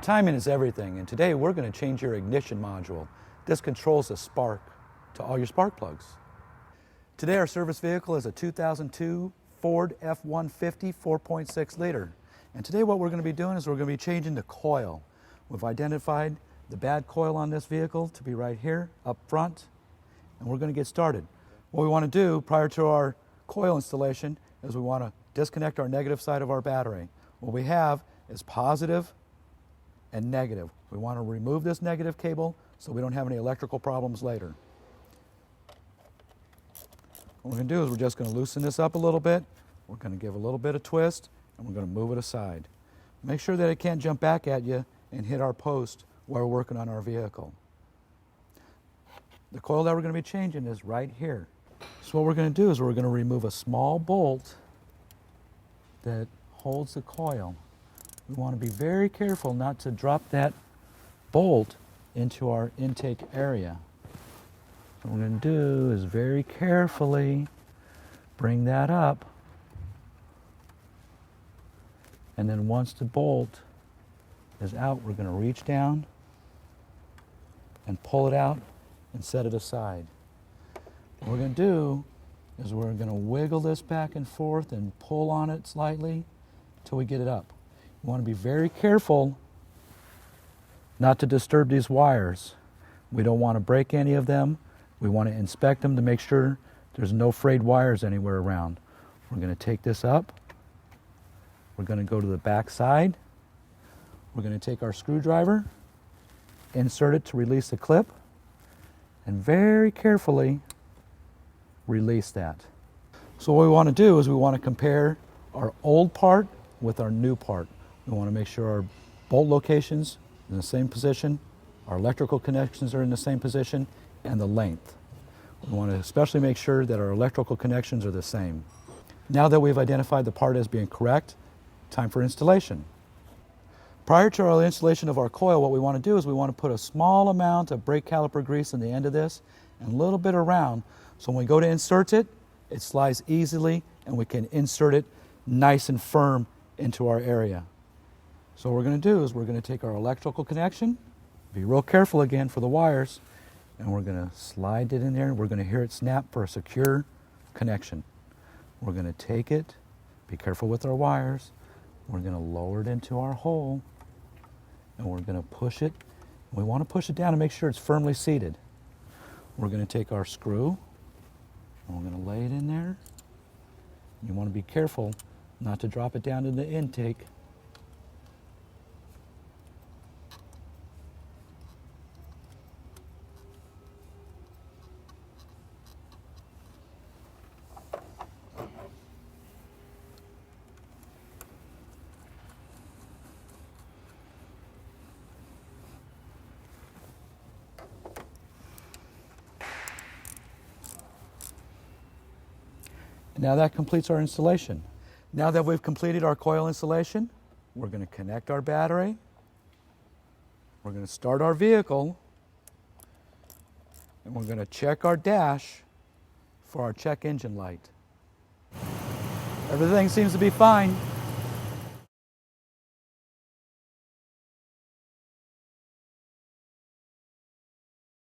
Timing is everything, and today we're going to change your ignition module. This controls the spark to all your spark plugs. Today our service vehicle is a 2002 Ford F-150 4.6 liter. And today what we're going to be doing is we're going to be changing the coil. We've identified the bad coil on this vehicle to be right here up front, and we're going to get started. What we want to do prior to our coil installation is we want to disconnect our negative side of our battery. What we have is positive and negative. We want to remove this negative cable so we don't have any electrical problems later. What we're going to do is we're just going to loosen this up a little bit. We're going to give a little bit of twist, and we're going to move it aside. Make sure that it can't jump back at you and hit our post while we're working on our vehicle. The coil that we're going to be changing is right here. So what we're going to do is we're going to remove a small bolt that holds the coil. We want to be very careful not to drop that bolt into our intake area. What we're going to do is very carefully bring that up, and then once the bolt is out, we're going to reach down and pull it out and set it aside. What we're going to do is we're going to wiggle this back and forth and pull on it slightly until we get it up. You want to be very careful not to disturb these wires. We don't want to break any of them. We want to inspect them to make sure there's no frayed wires anywhere around. We're going to take this up. We're going to go to the back side. We're going to take our screwdriver, insert it to release the clip, and very carefully release that. So what we want to do is we want to compare our old part with our new part. We want to make sure our bolt locations are in the same position, our electrical connections are in the same position, and the length. We want to especially make sure that our electrical connections are the same. Now that we've identified the part as being correct, time for installation. Prior to our installation of our coil, what we want to do is we want to put a small amount of brake caliper grease in the end of this and a little bit around, so when we go to insert it, it slides easily and we can insert it nice and firm into our area. So what we're going to do is we're going to take our electrical connection, be real careful again for the wires, and we're going to slide it in there. We're going to hear it snap for a secure connection. We're going to take it, be careful with our wires, we're going to lower it into our hole, and we're going to push it. We want to push it down to make sure it's firmly seated. We're going to take our screw, and we're going to lay it in there. You want to be careful not to drop it down in the intake. Now that completes our installation. Now that we've completed our coil installation, we're going to connect our battery. We're going to start our vehicle, and we're going to check our dash for our check engine light. Everything seems to be fine.